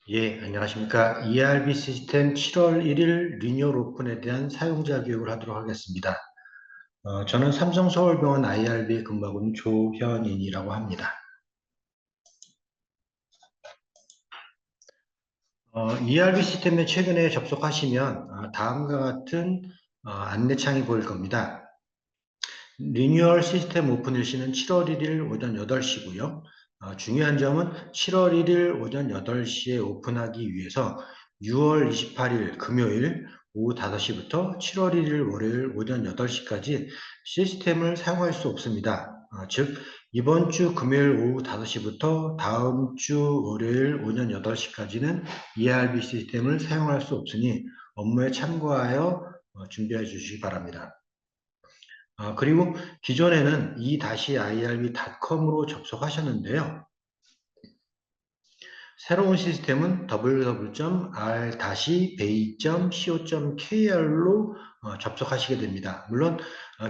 예, 안녕하십니까. ERB 시스템 7월 1일 리뉴얼 오픈에 대한 사용자 교육을 하도록 하겠습니다. 저는 삼성서울병원 IRB에 근무하고 있는 조현인이라고 합니다. ERB 시스템에 최근에 접속하시면 다음과 같은 안내창이 보일 겁니다. 리뉴얼 시스템 오픈일 시는 7월 1일 오전 8시고요. 중요한 점은 7월 1일 오전 8시에 오픈하기 위해서 6월 28일 금요일 오후 5시부터 7월 1일 월요일 오전 8시까지 시스템을 사용할 수 없습니다. 즉 이번 주 금요일 오후 5시부터 다음 주 월요일 오전 8시까지는 ERB 시스템을 사용할 수 없으니 업무에 참고하여 준비해 주시기 바랍니다. 그리고 기존에는 e-irb.com으로 접속하셨는데요. 새로운 시스템은 www.r-bay.co.kr로 접속하시게 됩니다. 물론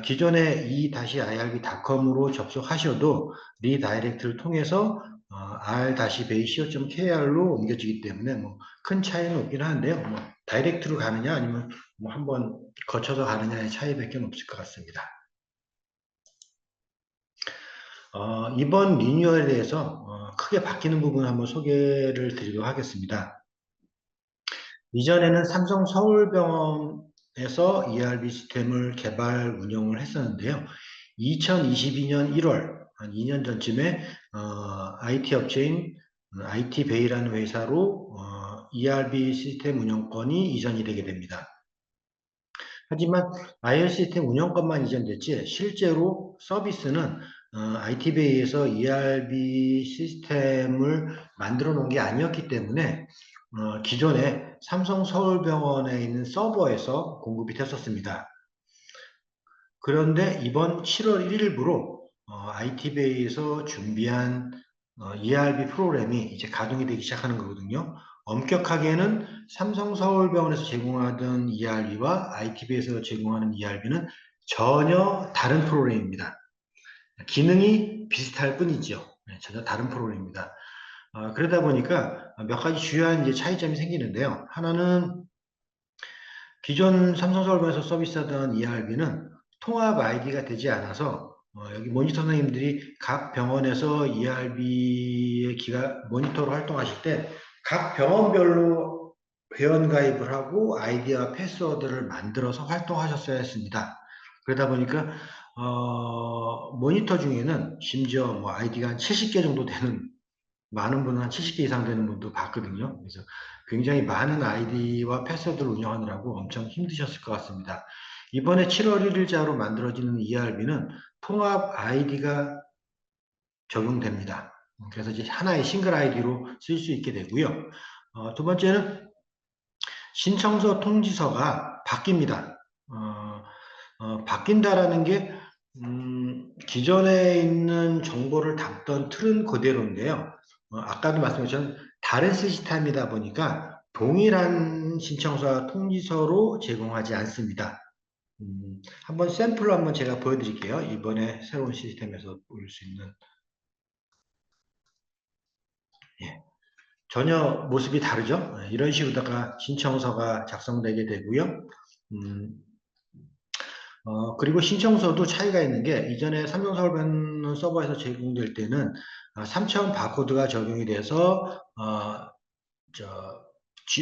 기존에 e-irb.com으로 접속하셔도 리다이렉트를 통해서 r-bay.co.kr로 옮겨지기 때문에 큰 차이는 없긴 한데요. 다이렉트로 가느냐 아니면 한번 거쳐서 가느냐의 차이밖에 없을 것 같습니다. 이번 리뉴얼에 대해서 크게 바뀌는 부분을 한번 소개를 드리도록 하겠습니다. 이전에는 삼성 서울병원에서 ERB 시스템을 개발 운영을 했었는데요. 2022년 1월, 한 2년 전쯤에 IT 업체인 IT베이라는 회사로 ERB 시스템 운영권이 이전이 되게 됩니다. 하지만 IR 시스템 운영권만 이전됐지 실제로 서비스는 IT베이에서 ERB 시스템을 만들어 놓은 게 아니었기 때문에 기존에 삼성 서울병원에 있는 서버에서 공급이 됐었습니다. 그런데 이번 7월 1일부로 IT베이에서 준비한 ERB 프로그램이 이제 가동이 되기 시작하는 거거든요. 엄격하게는 삼성 서울병원에서 제공하던 ERB와 IT베이에서 제공하는 ERB는 전혀 다른 프로그램입니다. 기능이 비슷할 뿐이죠. 네, 전혀 다른 프로그램입니다. 그러다 보니까 몇 가지 주요한 이제 차이점이 생기는데요. 하나는 기존 삼성서울병원에서 서비스하던 ERB는 통합 아이디가 되지 않아서 여기 모니터 선생님들이 각 병원에서 ERB의 모니터로 활동하실 때 각 병원별로 회원 가입을 하고 아이디와 패스워드를 만들어서 활동하셨어야 했습니다. 그러다 보니까 모니터 중에는 심지어 아이디가 한 70개 정도 되는, 많은 분은 한 70개 이상 되는 분도 봤거든요. 그래서 굉장히 많은 아이디와 패스워드를 운영하느라고 엄청 힘드셨을 것 같습니다. 이번에 7월 1일자로 만들어지는 ERB는 통합 아이디가 적용됩니다. 그래서 이제 하나의 싱글 아이디로 쓸 수 있게 되고요. 두 번째는 신청서 통지서가 바뀝니다. 바뀐다라는 게 기존에 있는 정보를 담던 틀은 그대로인데요. 아까도 말씀드렸지만 다른 시스템이다 보니까 동일한 신청서와 통지서로 제공하지 않습니다. 한번 샘플로 한번 제가 보여드릴게요. 이번에 새로운 시스템에서 볼 수 있는. 예, 전혀 모습이 다르죠. 이런 식으로다가 신청서가 작성되게 되고요. 음, 그리고 신청서도 차이가 있는 게 이전에 삼성서울병원 서버에서 제공될 때는 3차원 바코드가 적용이 돼서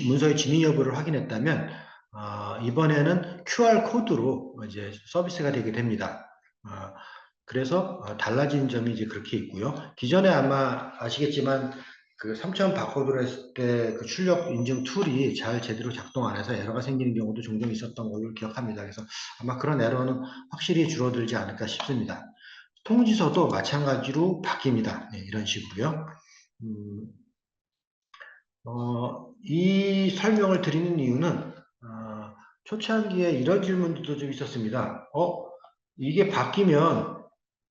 문서의 진위 여부를 확인했다면 이번에는 QR 코드로 이제 서비스가 되게 됩니다. 그래서 달라진 점이 이제 그렇게 있고요. 기존에 아마 아시겠지만 그 3차원 바코드를 했을 때 그 출력 인증 툴이 잘 제대로 작동 안 해서 에러가 생기는 경우도 종종 있었던 걸로 기억합니다. 그래서 아마 그런 에러는 확실히 줄어들지 않을까 싶습니다. 통지서도 마찬가지로 바뀝니다. 네, 이런 식으로요. 음, 이 설명을 드리는 이유는 초창기에 이런 질문도 좀 있었습니다. 이게 바뀌면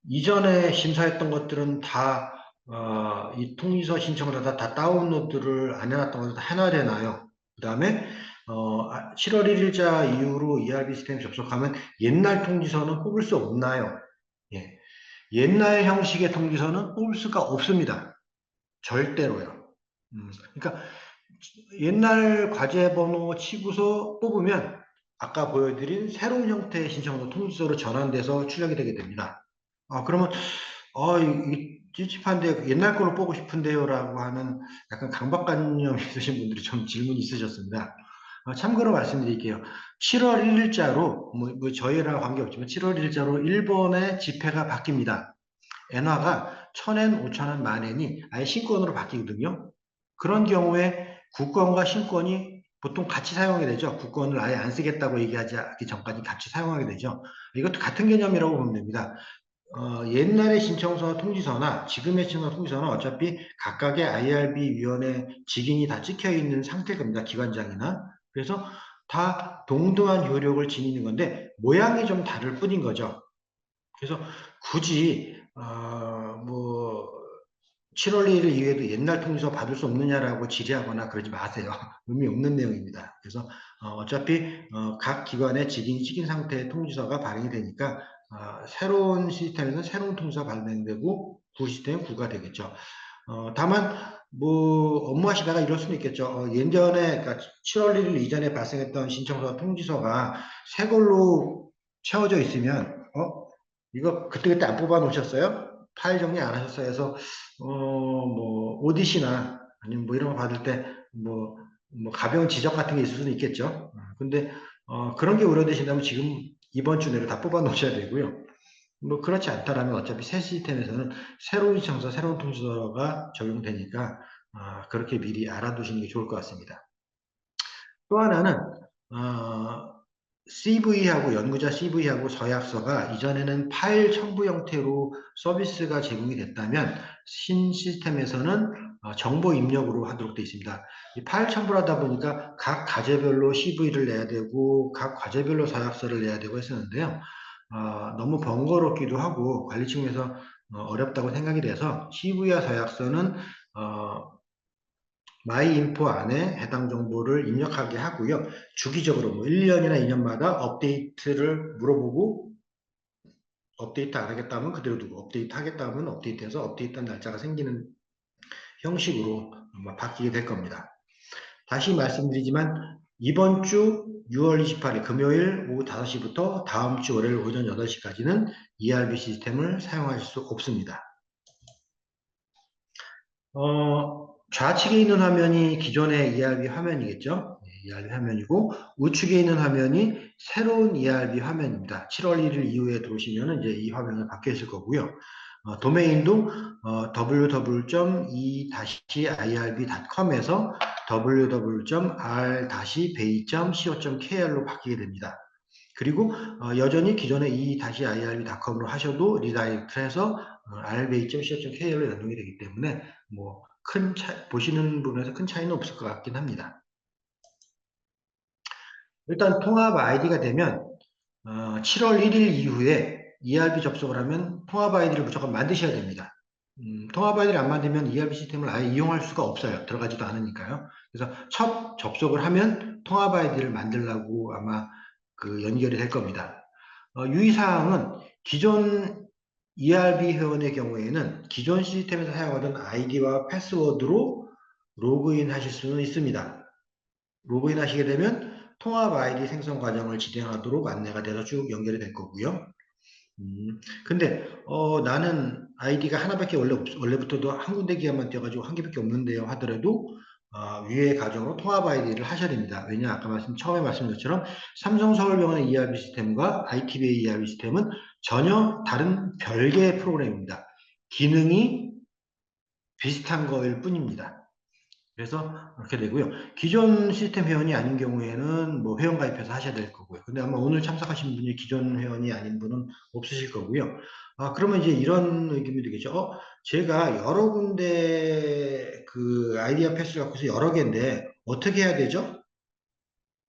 이전에 심사했던 것들은 다 이 통지서 신청을 다 다운로드를 안 해놨던 것들 다 해놔야 되나요? 그 다음에 7월 1일자 이후로 ERB 시스템 접속하면 옛날 통지서는 뽑을 수 없나요? 예. 옛날 형식의 통지서는 뽑을 수가 없습니다. 절대로요. 그러니까 옛날 과제 번호 치고서 뽑으면 아까 보여드린 새로운 형태의 신청서 통지서로 전환돼서 출력이 되게 됩니다. 그러면 이 찝찝한데 옛날 걸로 보고 싶은데요라고 하는 약간 강박관념 있으신 분들이 좀 질문이 있으셨습니다. 참고로 말씀드릴게요. 7월 1일자로 뭐 저희랑 관계없지만 7월 1일자로 일본의 지폐가 바뀝니다. 엔화가 1000엔, 5000엔, 만엔이 아예 신권으로 바뀌거든요. 그런 경우에 국권과 신권이 보통 같이 사용하게 되죠. 국권을 아예 안 쓰겠다고 얘기하지 않기 전까지 같이 사용하게 되죠. 이것도 같은 개념이라고 보면 됩니다. 옛날의 신청서나 통지서나 지금의 신청서 통지서는 어차피 각각의 IRB 위원회 직인이 다 찍혀 있는 상태일 겁니다. 기관장이나. 그래서 다 동등한 효력을 지니는 건데 모양이 좀 다를 뿐인 거죠. 그래서 굳이 뭐 7월 1일 이후에도 옛날 통지서 받을 수 없느냐라고 질의하거나 그러지 마세요. 의미 없는 내용입니다. 그래서 어차피 각 기관의 직인이 찍힌 상태의 통지서가 발행이 되니까 새로운 시스템에는 새로운 통지서가 발행되고 구 시스템은 구가 되겠죠. 다만 뭐 업무하시다가 이럴 수는 있겠죠. 예전에 그러니까 7월 1일 이전에 발생했던 신청서 통지서가 새 걸로 채워져 있으면 이거 그때그때 안 뽑아 놓으셨어요? 파일 정리 안 하셨어요? 해서 뭐 오디시나 아니면 뭐 이런 거 받을 때 뭐 가벼운 지적 같은 게 있을 수는 있겠죠. 근데 그런 게 우려되신다면 지금 이번 주 내로 다 뽑아 놓으셔야 되고요. 뭐 그렇지 않다라면 어차피 새 시스템에서는 새로운 신청서, 새로운 통지서가 적용되니까 그렇게 미리 알아두시는 게 좋을 것 같습니다. 또 하나는 CV하고 연구자 CV하고 서약서가 이전에는 파일 첨부 형태로 서비스가 제공이 됐다면 신 시스템에서는 정보 입력으로 하도록 되어 있습니다. 이 파일 첨부를 하다 보니까 각 과제별로 CV를 내야 되고 각 과제별로 서약서를 내야 되고 했었는데요. 너무 번거롭기도 하고 관리 측면에서 어렵다고 생각이 돼서 CV와 서약서는 마이인포 안에 해당 정보를 입력하게 하고요. 주기적으로 뭐 1년이나 2년마다 업데이트를 물어보고 업데이트 안 하겠다면 그대로 두고 업데이트 하겠다면 업데이트해서 업데이트한 날짜가 생기는 형식으로 아마 바뀌게 될 겁니다. 다시 말씀드리지만 이번 주 6월 28일 금요일 오후 5시부터 다음 주 월요일 오전 8시까지는 ERB 시스템을 사용하실 수 없습니다. 좌측에 있는 화면이 기존의 ERB 화면이겠죠. ERB 화면이고 우측에 있는 화면이 새로운 ERB 화면입니다. 7월 1일 이후에 들어오시면 이제 이 화면이 바뀌어 있을 거고요. 도메인도 www.e-irb.com에서 www.r-bay.co.kr로 바뀌게 됩니다. 그리고 여전히 기존의 e-irb.com으로 하셔도 리다이렉트해서 rbay.co.kr로 연동이 되기 때문에 뭐 큰 보시는 부분에서 큰 차이는 없을 것 같긴 합니다. 일단 통합 아이디가 되면 7월 1일 이후에 ERB 접속을 하면 통합 아이디를 무조건 만드셔야 됩니다. 통합 아이디를 안 만들면 ERB 시스템을 아예 이용할 수가 없어요. 들어가지도 않으니까요. 그래서 첫 접속을 하면 통합 아이디를 만들라고 아마 그 연결이 될 겁니다. 유의사항은 기존 ERB 회원의 경우에는 기존 시스템에서 사용하던 아이디와 패스워드로 로그인 하실 수는 있습니다. 로그인 하시게 되면 통합 아이디 생성 과정을 진행하도록 안내가 돼서 쭉 연결이 될 거고요. 근데 나는 아이디가 하나밖에 원래부터도 한 군데 기한만 띄어가지고 한 개밖에 없는데요 하더라도 위의 과정으로 통합 아이디를 하셔야 됩니다. 왜냐 아까 처음에 말씀드린 것처럼 삼성 서울병원의 ERB 시스템과 ITBA ERB 시스템은 전혀 다른 별개의 프로그램입니다. 기능이 비슷한 거일 뿐입니다. 그래서 그렇게 되고요. 기존 시스템 회원이 아닌 경우에는 뭐 회원 가입해서 하셔야 될 거고요. 근데 아마 오늘 참석하신 분이 기존 회원이 아닌 분은 없으실 거고요. 그러면 이제 이런 의견이 되겠죠. 제가 여러 군데 그 아이디어 패스를 갖고서 여러 개인데 어떻게 해야 되죠?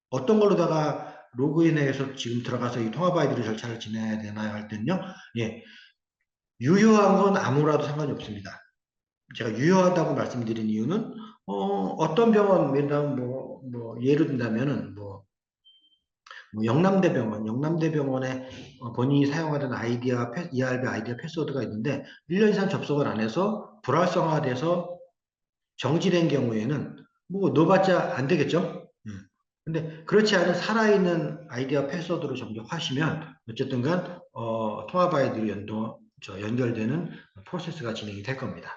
어떤 걸로다가 로그인해서 지금 들어가서 이 통합 아이디로 절차를 진행해야 되나요? 할 때는요. 예. 유효한 건 아무라도 상관이 없습니다. 제가 유효하다고 말씀드린 이유는 어떤 병원, 예를 든다면은 영남대병원에 본인이 사용하던 아이디와 ERB 아이디와 패스워드가 있는데 1년 이상 접속을 안 해서 불활성화돼서 정지된 경우에는 뭐 넣어봤자 안 되겠죠? 근데 그렇지 않은 살아있는 아이디와 패스워드로 접속하시면 어쨌든 간 통합 아이디로 연결되는 프로세스가 진행이 될 겁니다.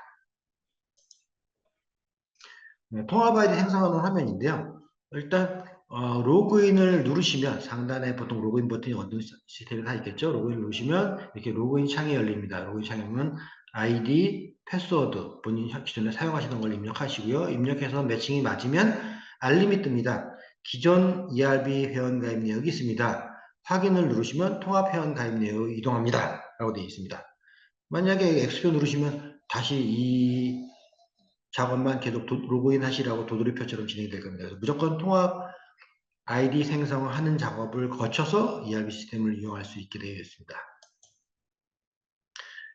네, 통합 아이디 생성하는 화면인데요. 일단 로그인을 누르시면 상단에 보통 로그인 버튼이 어떤 시스템이 다 있겠죠. 로그인 누르시면 이렇게 로그인 창이 열립니다. 로그인 창에 보면 아이디, 패스워드 본인 기존에 사용하시던 걸 입력하시고요. 입력해서 매칭이 맞으면 알림이 뜹니다. 기존 ERB 회원 가입 내역이 있습니다. 확인을 누르시면 통합 회원 가입 내역으로 이동합니다. 라고 되어 있습니다. 만약에 엑스표 누르시면 다시 이 작업만 계속 로그인 하시라고 도돌이표처럼 진행될 겁니다. 그래서 무조건 통합 아이디 생성하는 작업을 거쳐서 ERP 시스템을 이용할 수 있게 되어 있습니다.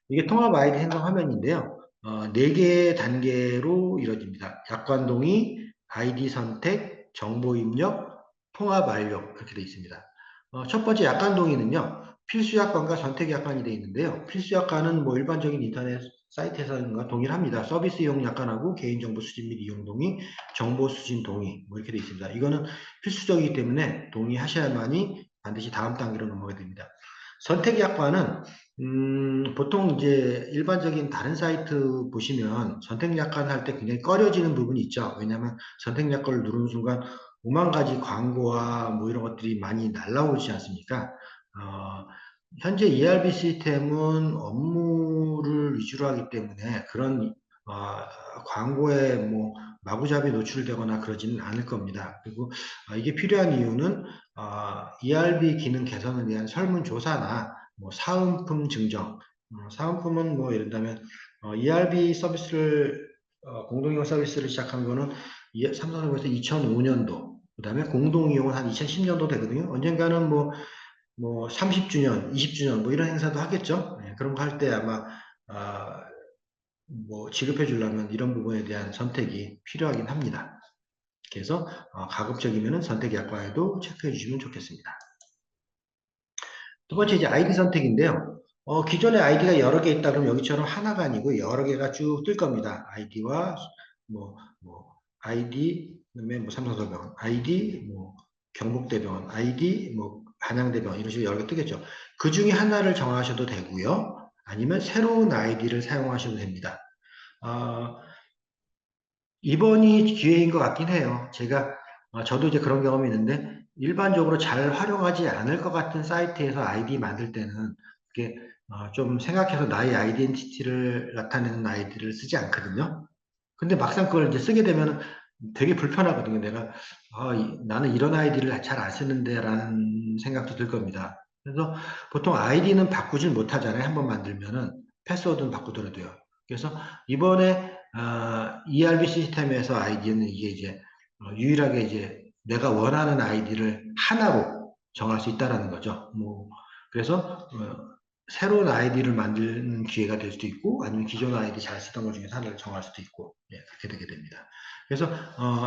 이게 통합 아이디 생성 화면인데요. 4개의 단계로 이루어집니다. 약관 동의, 아이디 선택, 정보 입력, 통합 완료 그렇게 되어 있습니다. 첫 번째 약관 동의는요. 필수 약관과 선택 약관이 되어 있는데요. 필수 약관은 뭐 일반적인 인터넷 사이트에서는 동일합니다. 서비스 이용 약관하고 개인정보 수집 및 이용 동의, 정보 수신 동의 뭐 이렇게 되어 있습니다. 이거는 필수적이기 때문에 동의하셔야만이 반드시 다음 단계로 넘어가게 됩니다. 선택 약관은 보통 이제 일반적인 다른 사이트 보시면 선택 약관 할 때 굉장히 꺼려지는 부분이 있죠. 왜냐하면 선택 약관을 누르는 순간 오만 가지 광고와 뭐 이런 것들이 많이 날라오지 않습니까? 현재 ERP 시스템은 업무를 위주로 하기 때문에 그런 광고에 뭐 마구잡이 노출되거나 그러지는 않을 겁니다. 그리고 이게 필요한 이유는 ERP 기능 개선에 대한 설문조사나 뭐 사은품 증정, 사은품은 뭐 예를 들면 ERP 서비스를 공동이용 서비스를 시작한 거는 삼성에서 2005년도, 그 다음에 공동이용은 한 2010년도 되거든요. 언젠가는 뭐 30주년, 20주년 뭐 이런 행사도 하겠죠. 네, 그런 거 할 때 아마 아, 뭐 지급해 주려면 이런 부분에 대한 선택이 필요하긴 합니다. 그래서 가급적이면 선택 약관에도 체크해 주시면 좋겠습니다. 두 번째 이제 아이디 선택인데요. 기존에 아이디가 여러 개 있다 그러면 여기처럼 하나가 아니고 여러 개가 쭉 뜰 겁니다. 아이디와 아이디, 그다음에 뭐 삼성서병원, 아이디, 뭐 경북대병원, 아이디, 뭐 한양대병원 이런 식으로 여러 개 뜨겠죠. 그 중에 하나를 정하셔도 되고요. 아니면 새로운 아이디를 사용하셔도 됩니다. 어, 이번이 기회인 것 같긴 해요. 저도 이제 그런 경험이 있는데, 일반적으로 잘 활용하지 않을 것 같은 사이트에서 아이디 만들 때는, 이게, 좀 생각해서 나의 아이덴티티를 나타내는 아이디를 쓰지 않거든요. 근데 막상 그걸 이제 쓰게 되면 되게 불편하거든요. 나는 이런 아이디를 잘 안 쓰는데, 라는 생각도 들 겁니다. 그래서 보통 아이디는 바꾸질 못하잖아요. 한번 만들면은, 패스워드는 바꾸더라도요. 그래서 이번에 ERP 시스템에서 아이디는 이게 이제 유일하게 이제 내가 원하는 아이디를 하나로 정할 수 있다라는 거죠. 그래서 새로운 아이디를 만드는 기회가 될 수도 있고 아니면 기존 아이디 잘 쓰던 것 중에서 하나를 정할 수도 있고 그렇게 되게 됩니다. 그래서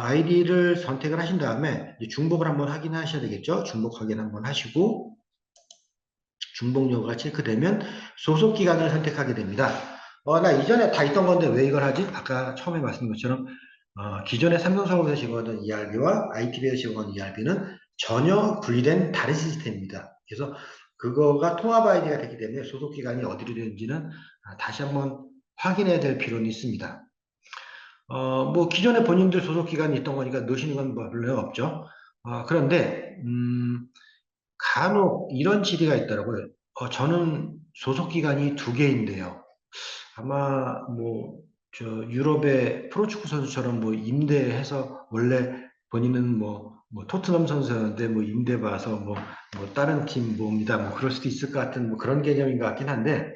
아이디를 선택을 하신 다음에 중복을 한번 확인하셔야 되겠죠. 중복 확인 한번 하시고 중복 여부가 체크되면 소속 기간을 선택하게 됩니다. 나 이전에 다 있던 건데 왜 이걸 하지? 아까 처음에 말씀드린 것처럼 기존에 삼성서울에서 제공하던 ERB와 ITB에서 제공하는 ERB는 전혀 분리된 다른 시스템입니다. 그래서 그거가 통합 아이디가 됐기 때문에 소속 기간이 어디로 되는지는 다시 한번 확인해야 될 필요는 있습니다. 뭐 기존에 본인들 소속 기간이 있던 거니까 넣으시는 건 뭐 별로 없죠. 그런데 간혹 이런 질의가 있더라고요. 저는 소속 기간이 2개인데요. 아마 유럽의 프로축구 선수처럼 임대해서 원래 본인은 토트넘 선수였는데 임대 봐서 다른 팀 뭡니다. 그럴 수도 있을 것 같은 그런 개념인 것 같긴 한데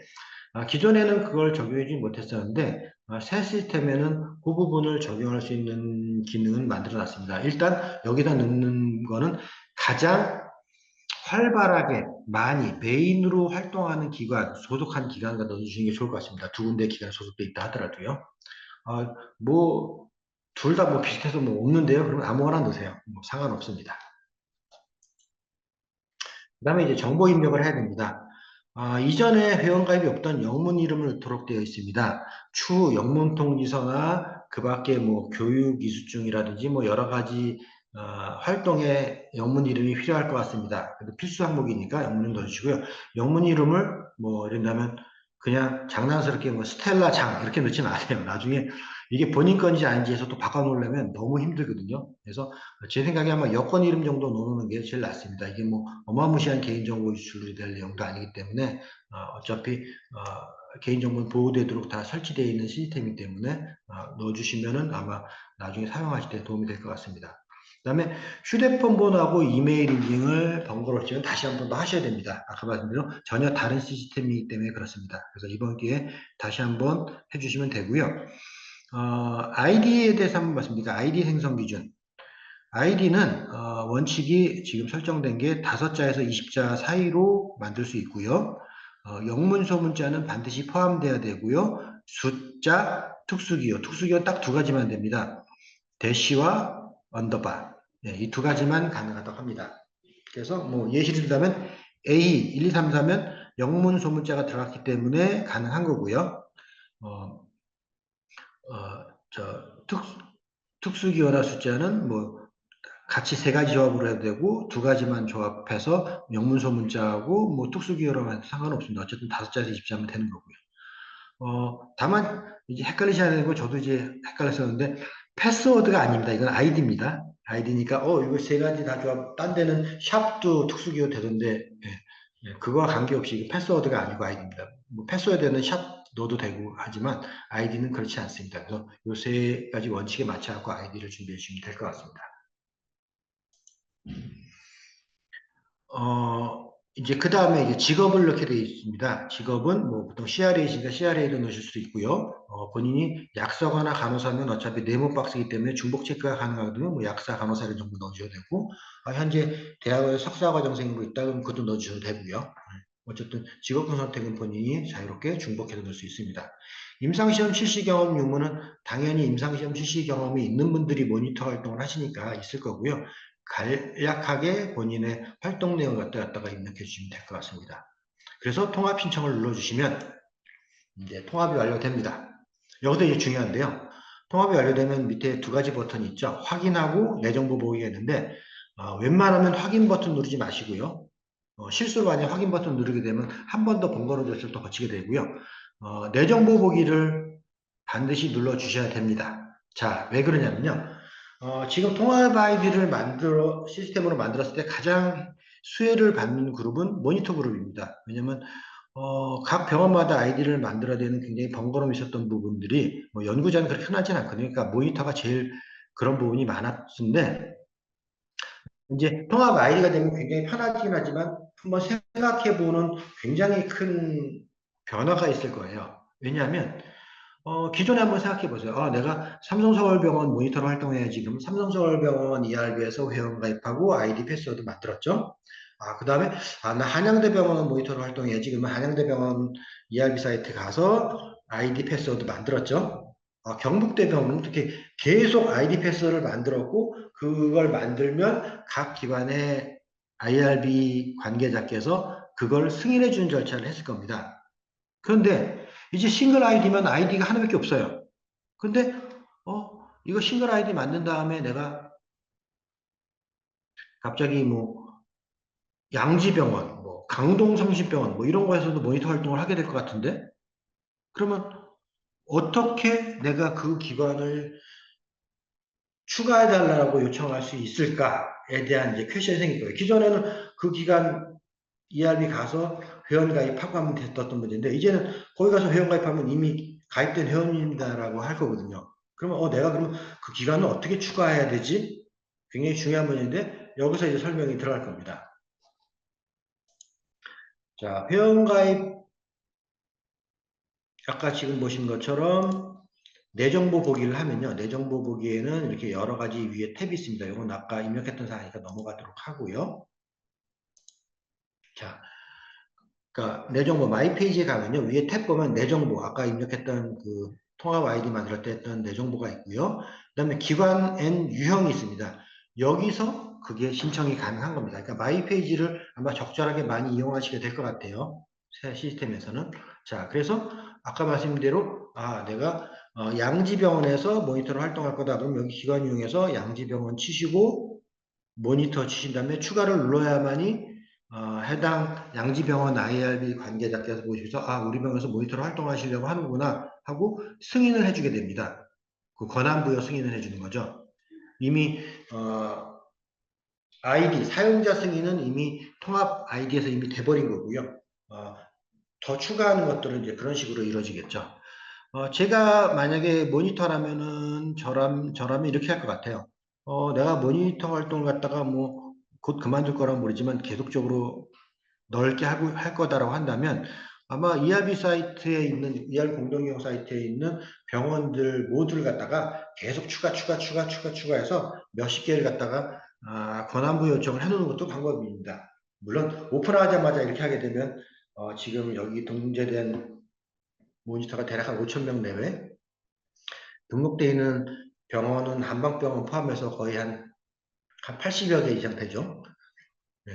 기존에는 그걸 적용하지 못했었는데 새 시스템에는 그 부분을 적용할 수 있는 기능은 만들어 놨습니다. 일단 여기다 넣는 거는 가장 활발하게 많이 메인으로 활동하는 기관, 소속한 기관과 넣어주시는 게 좋을 것 같습니다. 2군데 기관 소속돼 있다 하더라도요. 둘 다 비슷해서 없는데요. 그러면 아무거나 넣으세요. 상관없습니다. 그 다음에 이제 정보 입력을 해야 됩니다. 이전에 회원가입이 없던 영문 이름을 넣도록 되어 있습니다. 추후 영문 통지서나 그 밖에 뭐 교육 이수증이라든지 뭐 여러 가지 활동에 영문 이름이 필요할 것 같습니다. 그래도 필수 항목이니까 영문 넣어주시고요. 영문 이름을 뭐 이런다면 그냥 장난스럽게 뭐 스텔라 장 이렇게 넣지 마세요. 나중에 이게 본인 건지 아닌지에서 또 바꿔놓으려면 너무 힘들거든요. 그래서 제 생각에 아마 여권 이름 정도 넣어놓는 게 제일 낫습니다. 이게 뭐 어마무시한 개인정보 유출이 될 내용도 아니기 때문에 어차피 개인정보는 보호되도록 다 설치되어 있는 시스템이기 때문에 넣어주시면은 아마 나중에 사용하실 때 도움이 될 것 같습니다. 그 다음에 휴대폰 번호하고 이메일 인증을 번거롭지만 다시 한 번 더 하셔야 됩니다. 아까 말씀드린 전혀 다른 시스템이기 때문에 그렇습니다. 그래서 이번 기회에 다시 한번 해주시면 되고요. 아이디에 대해서 한번 말씀드릴게요. 아이디 생성 기준. 아이디는 원칙이 지금 설정된 게 5자에서 20자 사이로 만들 수 있고요. 영문 소문자는 반드시 포함되어야 되고요. 숫자, 특수기호. 특수기호는 딱 2가지만 됩니다. 대시와 언더바. 네, 이 2가지만 가능하다고 합니다. 그래서 뭐 예시를 들자면 A 1, 2, 3, 4면 영문 소문자가 들어갔기 때문에 가능한 거고요. 특수기호나 숫자는 뭐 같이 3가지 조합으로 해도 되고 2가지만 조합해서 영문 소문자하고 뭐 특수기호라고 해도 상관없습니다. 어쨌든 5자에서 20자면 되는 거고요. 다만 이제 헷갈리지 않는 거 저도 이제 헷갈렸었는데 패스워드가 아닙니다. 이건 아이디입니다. 아이디니까 이거 3가지 다 조합. 딴 데는 샵도 특수기호 되던데 그거와 관계없이 패스워드가 아니고 아이디입니다. 뭐 패스워드는 샵 넣어도 되고 하지만 아이디는 그렇지 않습니다. 그래서 이 3가지 원칙에 맞춰서 아이디를 준비해 주시면 될 것 같습니다. 이제 그 다음에 이제 직업을 넣게 되어 있습니다. 직업은 뭐 보통 CRA이니까 CRA도 넣으실 수 있고요. 본인이 약사거나 간호사면 어차피 네모 박스이기 때문에 중복 체크가 가능하거든요. 뭐 약사, 간호사 이런 정도 넣어주셔도 되고, 현재 대학원에 석사과정생으로 있다 그러면 그것도 넣어주셔도 되고요. 어쨌든 직업군 선택은 본인이 자유롭게 중복해서 넣을 수 있습니다. 임상시험 실시 경험 유무는 당연히 임상시험 실시 경험이 있는 분들이 모니터 활동을 하시니까 있을 거고요. 간략하게 본인의 활동 내용을 갖다가 입력해 주시면 될 것 같습니다. 그래서 통합 신청을 눌러주시면 이제 통합이 완료됩니다. 여기서 이제 중요한데요. 통합이 완료되면 밑에 2가지 버튼이 있죠. 확인하고 내 정보 보기가 있는데 웬만하면 확인 버튼 누르지 마시고요. 실수로 만약 확인 버튼 누르게 되면 한 번 더 번거로워져서 또 거치게 되고요. 내 정보 보기를 반드시 눌러 주셔야 됩니다. 자, 왜 그러냐면요. 지금 통합 아이디를 시스템으로 만들었을 때 가장 수혜를 받는 그룹은 모니터 그룹입니다. 왜냐면 각 병원마다 아이디를 만들어야 되는 굉장히 번거로움이 있었던 부분들이 뭐 연구자는 그렇게 흔하진 않거든요. 그러니까 모니터가 제일 그런 부분이 많았는데 이제 통합 아이디가 되면 굉장히 편하긴 하지만 한번 생각해보는 굉장히 큰 변화가 있을 거예요. 왜냐하면 기존에 한번 생각해 보세요. 내가 삼성서울병원 모니터로 활동해야지. 그럼 삼성서울병원 ERB에서 회원가입하고 아이디 패스워드 만들었죠. 그 다음에, 나 한양대병원 모니터로 활동해야지. 그러면 한양대병원 ERB 사이트 가서 아이디 패스워드 만들었죠. 경북대병원은 어떻게 계속 아이디 패스워드를 만들었고, 그걸 만들면 각 기관의 IRB 관계자께서 그걸 승인해 주는 절차를 했을 겁니다. 그런데 이제 싱글 아이디면 아이디가 하나밖에 없어요. 근데 이거 싱글 아이디 만든 다음에 내가 갑자기 뭐 양지병원, 뭐 강동성심병원 뭐 이런 거에서도 모니터 활동을 하게 될 것 같은데 그러면 어떻게 내가 그 기관을 추가해달라고 요청할 수 있을까에 대한 이제 퀘션이 생길 거예요. 기존에는 그 기관 ERB 가서 회원 가입하고 하면 됐던 문제인데 이제는 거기 가서 회원 가입하면 이미 가입된 회원입니다라고 할 거거든요. 그러면 내가 그러면 그 기간을 어떻게 추가해야 되지? 굉장히 중요한 문제인데 여기서 이제 설명이 들어갈 겁니다. 자, 회원 가입 아까 지금 보신 것처럼 내 정보 보기를 하면요. 내 정보 보기에는 이렇게 여러 가지 위에 탭이 있습니다. 이건 아까 입력했던 사항이니까 넘어가도록 하고요. 자, 그러니까 내 정보 마이 페이지에 가면요. 위에 탭 보면 내 정보 아까 입력했던 그 통합 아이디 만들 때 했던 내 정보가 있고요. 그다음에 기관 N 유형이 있습니다. 여기서 그게 신청이 가능한 겁니다. 그러니까 마이 페이지를 아마 적절하게 많이 이용하시게 될 것 같아요. 새 시스템에서는. 자, 그래서 아까 말씀드린 대로 내가 양지병원에서 모니터로 활동할 거다. 그럼 여기 기관 이용해서 양지병원 치시고 모니터 치신 다음에 추가를 눌러야만이 해당 양지병원 IRB 관계자께서 보시면서 우리 병원에서 모니터로 활동하시려고 하는구나 하고 승인을 해주게 됩니다. 그 권한부여 승인을 해주는 거죠. 이미 아이디 사용자 승인은 이미 통합 아이디에서 이미 돼버린 거고요. 더 추가하는 것들은 이제 그런 식으로 이루어지겠죠. 제가 만약에 모니터라면은 저라면 이렇게 할 것 같아요. 내가 모니터 활동을 갖다가 뭐 곧 그만둘 거란 모르지만 계속적으로 넓게 할 거다라고 한다면 아마 ERB 사이트에 있는 ER 공동이용 사이트에 있는 병원들 모두를 갖다가 계속 추가해서 몇십 개를 갖다가 권한부 요청을 해놓는 것도 방법입니다. 물론 오픈하자마자 이렇게 하게 되면 지금 여기 등재된 모니터가 대략 한 5천 명 내외 등록되어 있는 병원은 한방병원 포함해서 거의 한 80여 개 이상 되죠. 네.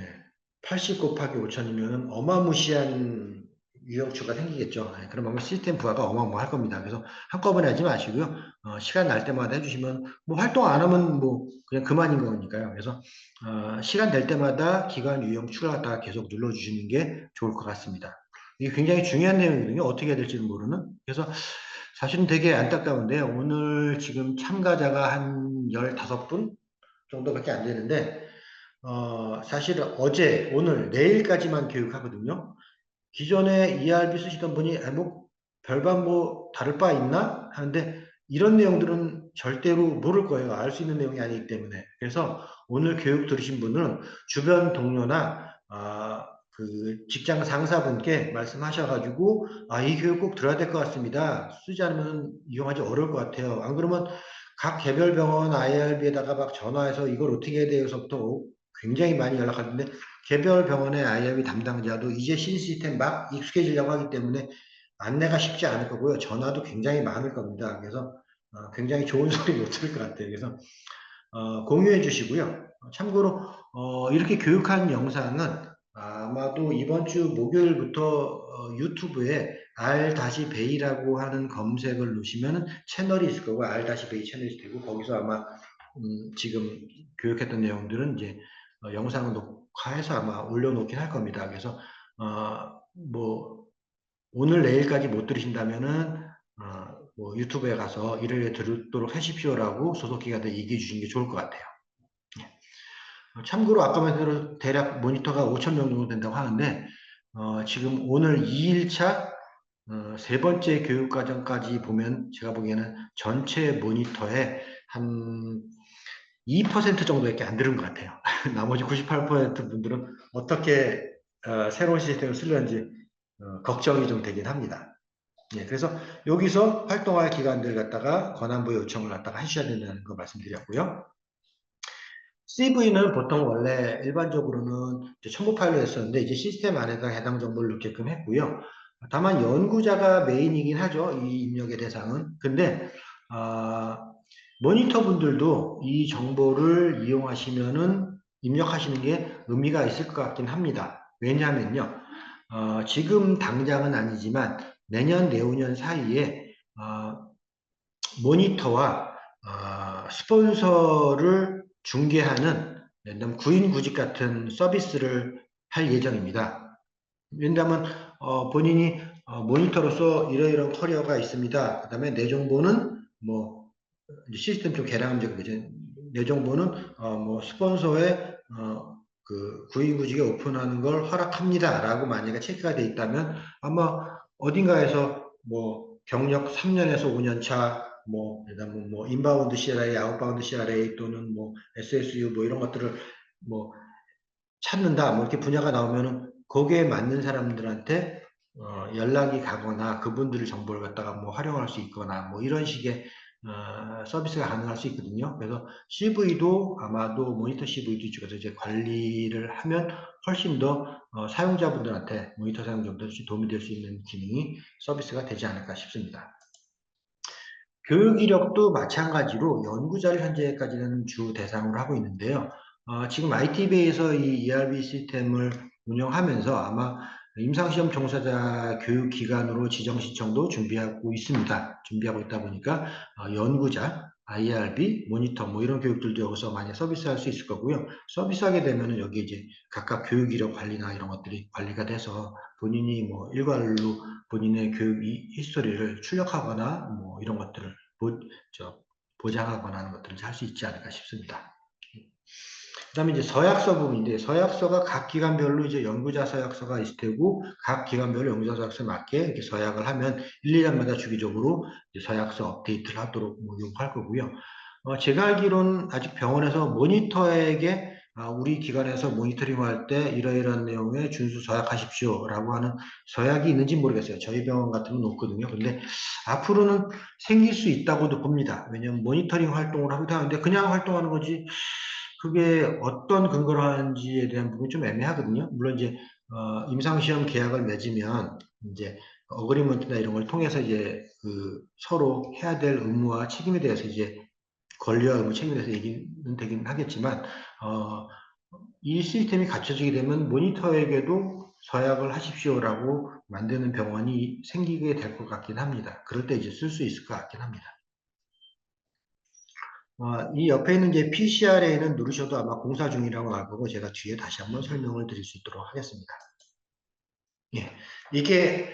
80 곱하기 5천이면 어마무시한 유형추가 생기겠죠. 네, 그럼 아마 시스템 부하가 어마어마할 겁니다. 그래서 한꺼번에 하지 마시고요. 시간 날 때마다 해주시면 뭐 활동 안 하면 뭐 그냥 그만인 거니까요. 그래서 시간 될 때마다 기관 유형 추가하다가 계속 눌러주시는 게 좋을 것 같습니다. 이게 굉장히 중요한 내용이거든요. 어떻게 해야 될지는 모르는. 그래서 사실은 되게 안타까운데요. 오늘 지금 참가자가 한 15분 정도밖에 안 되는데 사실 어제, 오늘, 내일까지만 교육하거든요. 기존에 ERB 쓰시던 분이 뭐 별반 뭐 다를 바 있나 하는데 이런 내용들은 절대로 모를 거예요. 알 수 있는 내용이 아니기 때문에. 그래서 오늘 교육 들으신 분은 주변 동료나 그 직장 상사분께 말씀하셔가지고 이 교육 꼭 들어야 될 것 같습니다. 쓰지 않으면 이용하기 어려울 것 같아요. 안 그러면 각 개별 병원 IRB에다가 막 전화해서 이걸 어떻게 해야 돼서부터 굉장히 많이 연락하는데 개별 병원의 IRB 담당자도 이제 시스템 막 익숙해지려고 하기 때문에 안내가 쉽지 않을 거고요. 전화도 굉장히 많을 겁니다. 그래서 굉장히 좋은 소리 못 들을 것 같아요. 그래서 공유해 주시고요. 참고로 이렇게 교육한 영상은 아마도 이번 주 목요일부터 유튜브에 R-베이라고 하는 검색을 누르시면 채널이 있을 거고 R-베이 채널이 있을 테고 거기서 아마 지금 교육했던 내용들은 이제 영상을 녹화해서 아마 올려놓긴 할 겁니다. 그래서 뭐 오늘 내일까지 못 들으신다면은 뭐 유튜브에 가서 일요일에 들도록 하십시오라고 소속기관에 얘기해 주시는 게 좋을 것 같아요. 참고로 아까 말대로 대략 모니터가 5천 명 정도 된다고 하는데 지금 오늘 2일차 세 번째 교육과정까지 보면 제가 보기에는 전체 모니터의 한 2% 정도밖에 안 들은 것 같아요. 나머지 98% 분들은 어떻게 새로운 시스템을 쓰려는지 걱정이 좀 되긴 합니다. 예, 그래서 여기서 활동할 기관들 갖다가 권한부 요청을 갖다가 하셔야 된다는 거 말씀드렸고요. CV는 보통 원래 일반적으로는 첨부 파일로 했었는데 이제 시스템 안에다 해당 정보를 넣게끔 했고요. 다만 연구자가 메인이긴 하죠. 이 입력의 대상은. 근데 모니터 분들도 이 정보를 이용하시면은 입력하시는 게 의미가 있을 것 같긴 합니다. 왜냐하면요. 지금 당장은 아니지만 내년, 내후년 사이에 모니터와 스폰서를 중개하는 구인구직 같은 서비스를 할 예정입니다. 왜냐하면 본인이 모니터로서 이러이러한 커리어가 있습니다. 그 다음에 내 정보는 뭐 시스템 좀 개량하면 되죠. 내 정보는 뭐 스폰서의 그 구인구직에 오픈하는 걸 허락합니다라고 만약에 체크가 돼 있다면 아마 어딘가에서 뭐 경력 3년에서 5년 차 뭐 인바운드 CRA, 아웃바운드 CRA 또는 뭐 SSU 뭐 이런 것들을 뭐 찾는다 뭐 이렇게 분야가 나오면은 거기에 맞는 사람들한테 연락이 가거나 그분들의 정보를 갖다가 뭐 활용할 수 있거나 뭐 이런 식의 서비스가 가능할 수 있거든요. 그래서 CV도 아마도 모니터 CV도 이쪽에서 이제 관리를 하면 훨씬 더 사용자분들한테 모니터 사용자분들한테 도움이 될 수 있는 기능이 서비스가 되지 않을까 싶습니다. 교육 이력도 마찬가지로 연구자를 현재까지는 주 대상으로 하고 있는데요. 지금 IT베이에서 이 ERB 시스템을 운영하면서 아마 임상시험 종사자 교육기관으로 지정 신청도 준비하고 있습니다. 준비하고 있다 보니까 연구자, IRB, 모니터 뭐 이런 교육들도 여기서 많이 서비스할 수 있을 거고요. 서비스하게 되면은 여기 이제 각각 교육 이력 관리나 이런 것들이 관리가 돼서 본인이 뭐 일괄로 본인의 교육 히스토리를 출력하거나 뭐 이런 것들을 보장하거나 하는 것들을 할 수 있지 않을까 싶습니다. 그다음에 이제 서약서 부분인데 서약서가 각 기관별로 이제 연구자 서약서가 있을 테고 각 기관별로 연구자 서약서에 맞게 이렇게 서약을 하면 1, 2년마다 주기적으로 이제 서약서 업데이트를 하도록 뭐 요구할 거고요. 제가 알기로는 아직 병원에서 모니터에게 우리 기관에서 모니터링할 때 이러이러한 내용에 준수 서약하십시오라고 하는 서약이 있는지 모르겠어요. 저희 병원 같은 건 없거든요. 근데 앞으로는 생길 수 있다고도 봅니다. 왜냐하면 모니터링 활동을 하기도 하는데 그냥 활동하는 거지 그게 어떤 근거로 하는지에 대한 부분이 좀 애매하거든요. 물론 이제 임상시험 계약을 맺으면 이제 어그리먼트나 이런 걸 통해서 이제 그 서로 해야 될 의무와 책임에 대해서 이제 권리와 의무 책임에 대해서 얘기는 되긴 하겠지만 이 시스템이 갖춰지게 되면 모니터에게도 서약을 하십시오라고 만드는 병원이 생기게 될 것 같긴 합니다. 그럴 때 이제 쓸 수 있을 것 같긴 합니다. 이 옆에 있는 이제 PCRA는 누르셔도 아마 공사 중이라고 나올 거고 제가 뒤에 다시 한번 설명을 드릴 수 있도록 하겠습니다. 예, 이게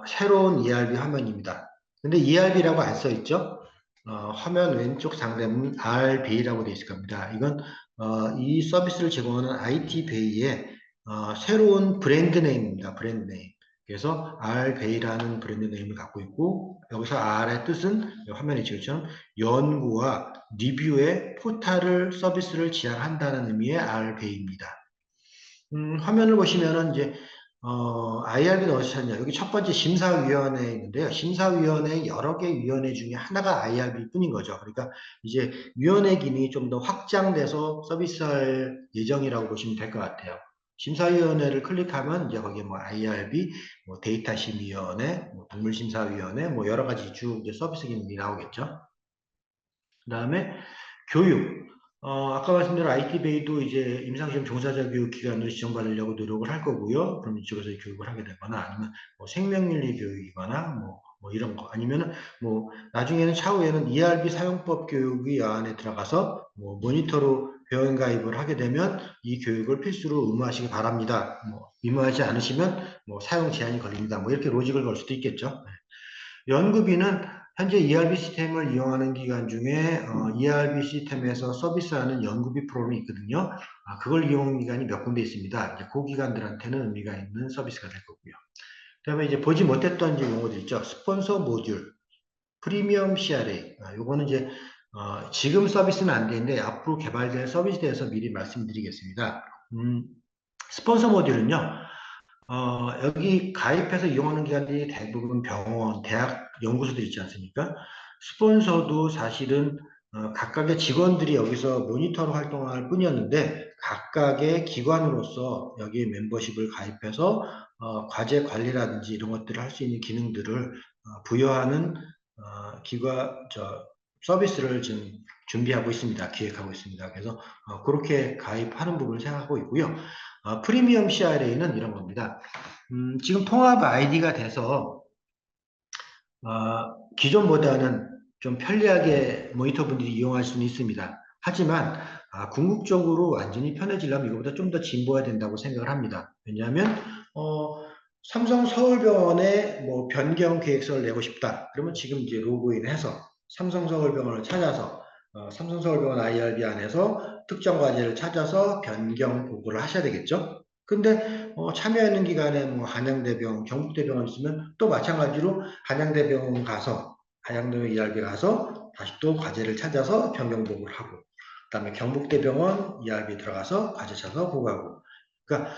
새로운 ERB 화면입니다. 근데 ERB라고 안 써 있죠? 화면 왼쪽 상단은 RB라고 되어 있을 겁니다. 이건 이 서비스를 제공하는 IT베이의 새로운 브랜드 네임입니다. 브랜드 네임. 그래서 R베이라는 브랜드 네임을 갖고 있고 여기서 R의 뜻은 화면에 지금처럼 연구와 리뷰의 포탈을 서비스를 지향한다는 의미의 R베이입니다. 화면을 보시면은 이제 IRB는 어디서 찾냐? 여기 첫 번째 심사위원회 있는데요. 심사위원회 여러 개 위원회 중에 하나가 IRB 뿐인 거죠. 그러니까 이제 위원회 기능이 좀 더 확장돼서 서비스할 예정이라고 보시면 될 것 같아요. 심사위원회를 클릭하면 이제 거기에 뭐 IRB, 뭐 데이터 심의위원회, 뭐 동물심사위원회, 뭐 여러 가지 쭉 이제 서비스 기능이 나오겠죠. 그 다음에 교육. 아까 말씀드린 IT베이도 이제 임상시험 종사자 교육 기관으로 지정받으려고 노력을 할 거고요. 그럼 이쪽에서 교육을 하게 되거나 아니면 뭐 생명윤리 교육이거나 뭐 이런 거 아니면은 뭐 나중에는 차후에는 ERB 사용법 교육이 안에 들어가서 뭐 모니터로 회원 가입을 하게 되면 이 교육을 필수로 의무하시기 바랍니다. 뭐 의무하지 않으시면 뭐 사용 제한이 걸립니다. 뭐 이렇게 로직을 걸 수도 있겠죠. 연구비는 현재 ERB 시스템을 이용하는 기간 중에 ERB 시스템에서 서비스하는 연구비 프로그램이 있거든요. 그걸 이용 기간이 몇 군데 있습니다. 이제 그 기관들한테는 의미가 있는 서비스가 될 거고요. 그다음에 이제 보지 못했던 이제 용어들 있죠. 스폰서 모듈, 프리미엄 CRA. 요거는 이제 지금 서비스는 안 되는데 앞으로 개발될 서비스에 대해서 미리 말씀드리겠습니다. 스폰서 모듈은요. 여기 가입해서 이용하는 기관들이 대부분 병원, 대학, 연구소들 있지 않습니까? 스폰서도 사실은 각각의 직원들이 여기서 모니터로 활동할 뿐이었는데 각각의 기관으로서 여기에 멤버십을 가입해서 과제 관리라든지 이런 것들을 할 수 있는 기능들을 부여하는 서비스를 지금 준비하고 있습니다. 기획하고 있습니다. 그래서 그렇게 가입하는 부분을 생각하고 있고요. 프리미엄 CRA는 이런 겁니다. 지금 통합 아이디가 돼서 기존보다는 좀 편리하게 모니터분들이 이용할 수는 있습니다. 하지만 궁극적으로 완전히 편해지려면 이거보다 좀 더 진보해야 된다고 생각을 합니다. 왜냐하면 삼성 서울병원에 뭐 변경 계획서를 내고 싶다. 그러면 지금 이제 로그인해서 삼성 서울병원을 찾아서 삼성 서울병원 IRB 안에서 특정 과제를 찾아서 변경 보고를 하셔야 되겠죠. 근데 참여하는 기관에 뭐 한양대병원, 경북대병원 있으면 또 마찬가지로 한양대병원 가서 한양대병원 ERB 가서 다시 또 과제를 찾아서 변경 보고를 하고 그다음에 경북대병원 ERB 들어가서 과제 찾아서 보고하고 그러니까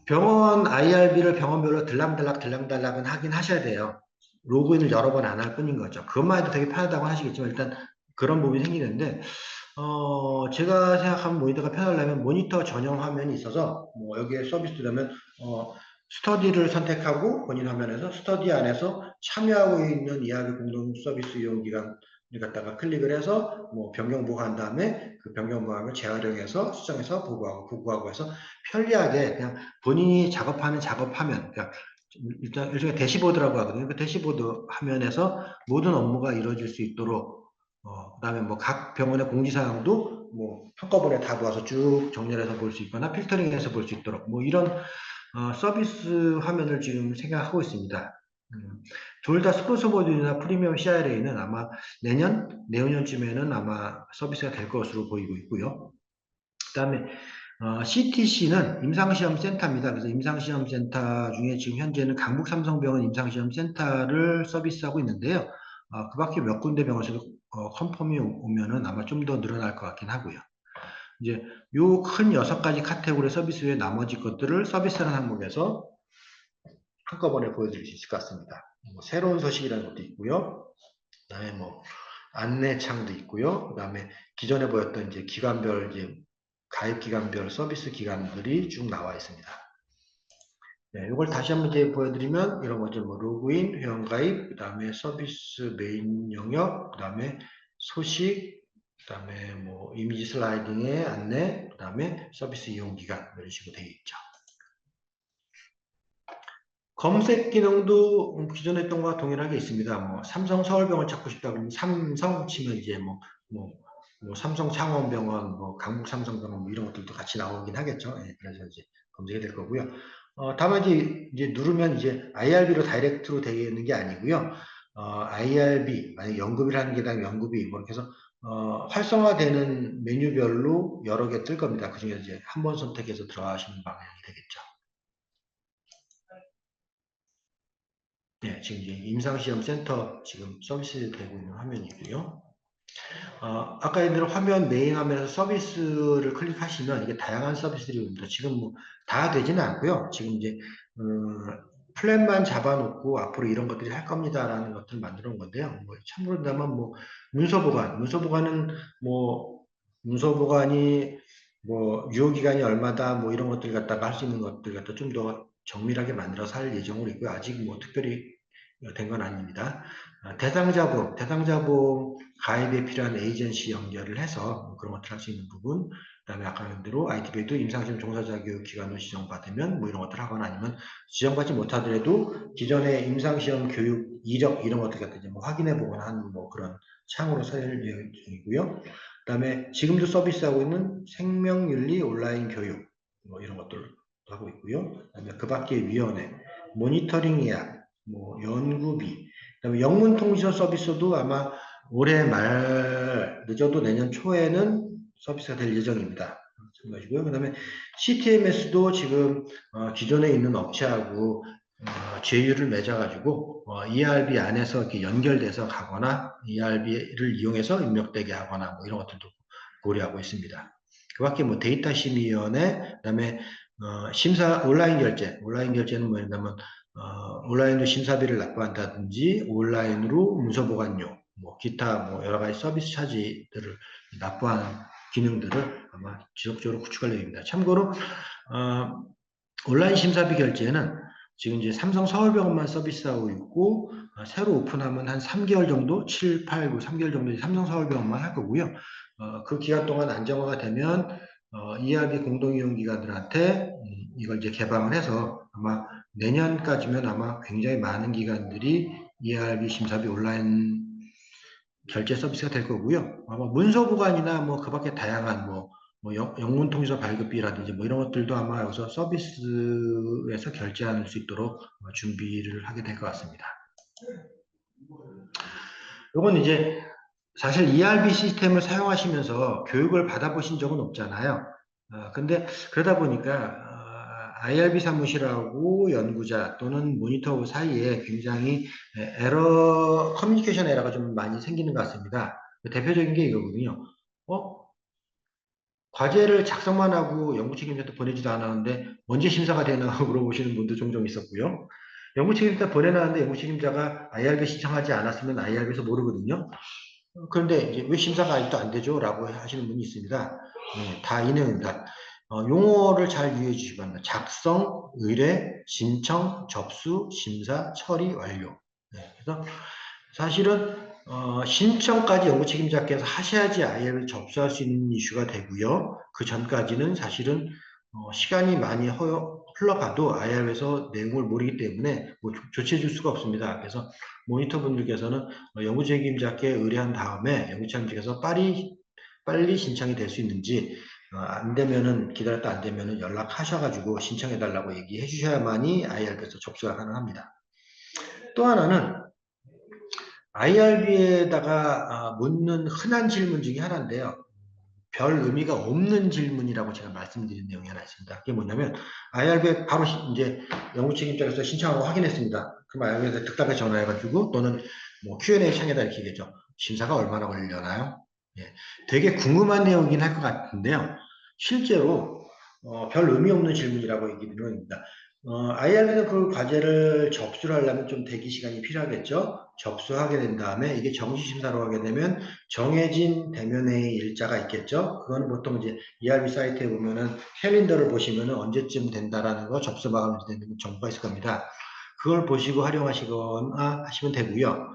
병원 IRB를 병원별로 들락달락은 하긴 하셔야 돼요. 로그인을 여러 번 안 할 뿐인 거죠. 그것만 해도 되게 편하다고 하시겠지만 일단 그런 부분이 생기는데 제가 생각하면 모니터가 편하려면 모니터 전용 화면이 있어서 뭐 여기에 서비스 되면 스터디를 선택하고 본인 화면에서 스터디 안에서 참여하고 있는 ERB 공동 서비스 이용 기관 갖다가 클릭을 해서 뭐 변경 보고한 다음에 그 변경 보고한 걸 재활용해서 수정해서 보고하고 해서 편리하게 그냥 본인이 작업하는 작업화면, 그러니까 일단 일종의 대시보드라고 하거든요. 그 대시보드 화면에서 모든 업무가 이루어질 수 있도록, 그다음에 뭐 각 병원의 공지사항도 뭐 한꺼번에 다 모아서 쭉 정렬해서 볼 수 있거나 필터링해서 볼 수 있도록 뭐 이런 서비스 화면을 지금 생각하고 있습니다. 둘 다 스폰서보드나 프리미엄 CRA는 아마 내후년쯤에는 아마 서비스가 될 것으로 보이고 있고요. 그다음에 CTC는 임상시험센터입니다. 그래서 임상시험센터 중에 지금 현재는 강북삼성병원 임상시험센터를 서비스하고 있는데요. 그 밖에 몇 군데 병원에서 컨펌이 오면은 아마 좀 더 늘어날 것 같긴 하고요. 이제 요 큰 6가지 카테고리 서비스 외에 나머지 것들을 서비스라는 항목에서 한꺼번에 보여드릴 수 있을 것 같습니다. 뭐 새로운 소식이라는 것도 있고요. 그다음에 뭐 안내창도 있고요. 그다음에 기존에 보였던 이제 기관별 이제 가입 기관별 서비스 기관들이 쭉 나와 있습니다. 네, 이걸 다시 한번 이제 보여드리면 이런 거죠. 뭐 로그인, 회원가입, 그다음에 서비스 메인 영역, 그다음에 소식, 그다음에 뭐 이미지 슬라이딩의 안내, 그다음에 서비스 이용 기간 이런 식으로 되어 있죠. 검색 기능도 기존에 했던 것과 동일하게 있습니다. 뭐 삼성 서울병원 찾고 싶다 그러면 삼성 치면 이제 뭐 삼성 창원병원, 뭐 강북 삼성병원 뭐 이런 것들도 같이 나오긴 하겠죠. 예, 그래서 이제 검색이 될 거고요. 다만 이제 누르면 이제 IRB로 다이렉트로 되어 있는 게 아니고요. IRB 만약 연급이라는 게당 연급이 뭐 이렇게 해서 활성화되는 메뉴별로 여러 개 뜰 겁니다. 그 중에서 이제 한 번 선택해서 들어가시는 방향이 되겠죠. 네, 지금 이제 임상시험센터 지금 서비스 되고 있는 화면이고요. 아까 예를 들어 화면 메인 화면에서 서비스를 클릭하시면 이게 다양한 서비스들이 옵니다. 지금 뭐 다 되지는 않고요. 지금 이제 플랜만 잡아놓고 앞으로 이런 것들이 할 겁니다라는 것들을 만들어 놓은 건데요. 뭐 참고로 다만 뭐 문서보관은 뭐 문서보관이 뭐 유효기간이 얼마다 뭐 이런 것들 갖다가 할 수 있는 것들 갖다 좀 더 정밀하게 만들어서 할 예정으로 있고요. 아직 뭐 특별히 된 건 아닙니다. 대상자보험 가입에 필요한 에이전시 연결을 해서 그런 것들 할 수 있는 부분, 그다음에 아까 말한 대로 ITB도 임상시험 종사자 교육 기관으로 지정받으면 뭐 이런 것들 하거나 아니면 지정받지 못하더라도 기존의 임상시험 교육 이력 이런 것들 갖다 이제 뭐 확인해 보거나 하는 뭐 그런 창으로 사용을 예정이고요. 그다음에 지금도 서비스하고 있는 생명윤리 온라인 교육 뭐 이런 것들 하고 있고요. 그다음에 그 밖에 위원회, 모니터링 예약, 뭐 연구비, 그다음에 영문통지서 서비스도 아마 올해 말 늦어도 내년 초에는 서비스가 될 예정입니다. 마찬가지고요. 그다음에 CTMS도 지금 기존에 있는 업체하고 제휴를 맺어가지고 ERB 안에서 이렇게 연결돼서 가거나 ERB를 이용해서 입력되게 하거나 뭐 이런 것들도 고려하고 있습니다. 그밖에 뭐 데이터 심의위원회, 그다음에 온라인 결제는 뭐냐면 온라인으로 심사비를 납부한다든지 온라인으로 문서 보관료, 뭐 기타 뭐 여러 가지 서비스 차지들을 납부하는 기능들을 아마 지속적으로 구축할 예정입니다. 참고로 온라인 심사비 결제는 지금 이제 삼성 서울병원만 서비스하고 있고 새로 오픈하면 한 3개월 정도, 7, 8, 9, 3개월 정도 삼성 서울병원만 할 거고요. 그 기간 동안 안정화가 되면 ERB 공동이용기관들한테 이걸 이제 개방을 해서 아마 내년까지면 아마 굉장히 많은 기관들이 ERB 심사비 온라인 결제 서비스가 될 거고요. 아마 문서 보관이나 뭐 그 밖에 다양한 뭐 영문통지서 발급비라든지 뭐 이런 것들도 아마 여기서 서비스에서 결제할 수 있도록 준비를 하게 될 것 같습니다. 이건 이제 사실 ERB 시스템을 사용하시면서 교육을 받아보신 적은 없잖아요. 근데 그러다 보니까 IRB 사무실하고 연구자 또는 모니터 사이에 굉장히 커뮤니케이션 에러가 좀 많이 생기는 것 같습니다. 대표적인 게 이거거든요. 과제를 작성만 하고 연구 책임자한테 보내지도 않았는데 언제 심사가 되나 물어보시는 분도 종종 있었고요. 연구 책임자 보내놨는데 연구 책임자가 IRB 신청하지 않았으면 IRB에서 모르거든요. 그런데 이제 왜 심사가 아직도 안 되죠? 라고 하시는 분이 있습니다. 네, 다 이 내용입니다. 용어를 잘 유의해 주시기 바랍니다. 작성, 의뢰, 신청, 접수, 심사, 처리, 완료. 네, 그래서 사실은 신청까지 연구 책임자께서 하셔야지 IR을 접수할 수 있는 이슈가 되고요. 그 전까지는 사실은 시간이 많이 흘러가도 IR에서 내용을 모르기 때문에 뭐 조치해 줄 수가 없습니다. 그래서 모니터 분들께서는 연구 책임자께 의뢰한 다음에 연구 책임자께서 빨리 신청이 될 수 있는지 안 되면은 기다렸다 안 되면은 연락하셔가지고 신청해 달라고 얘기해 주셔야만이 IR에서 접수가 가능합니다. 또 하나는 IRB에다가 묻는 흔한 질문 중에 하나인데요. 별 의미가 없는 질문이라고 제가 말씀드린 내용이 하나 있습니다. 그게 뭐냐면 IRB에 바로 이제 연구 책임자로서 신청하고 확인했습니다. 그럼 IRB에서 특답에 전화해가지고 또는 뭐 Q&A 창에다 이렇게 얘기했죠. 심사가 얼마나 걸리려나요? 예, 되게 궁금한 내용이긴 할 것 같은데요. 실제로 별 의미 없는 질문이라고 얘기드리는 겁니다. IRB는 그 과제를 접수를 하려면 좀 대기 시간이 필요하겠죠. 접수하게 된 다음에 이게 정시 심사로 하게 되면 정해진 대면회의 일자가 있겠죠. 그거는 보통 이제 ERB 사이트에 보면은 캘린더를 보시면은 언제쯤 된다라는 거 접수 마감이 되는 정보가 있을 겁니다. 그걸 보시고 활용하시거나 하시면 되고요.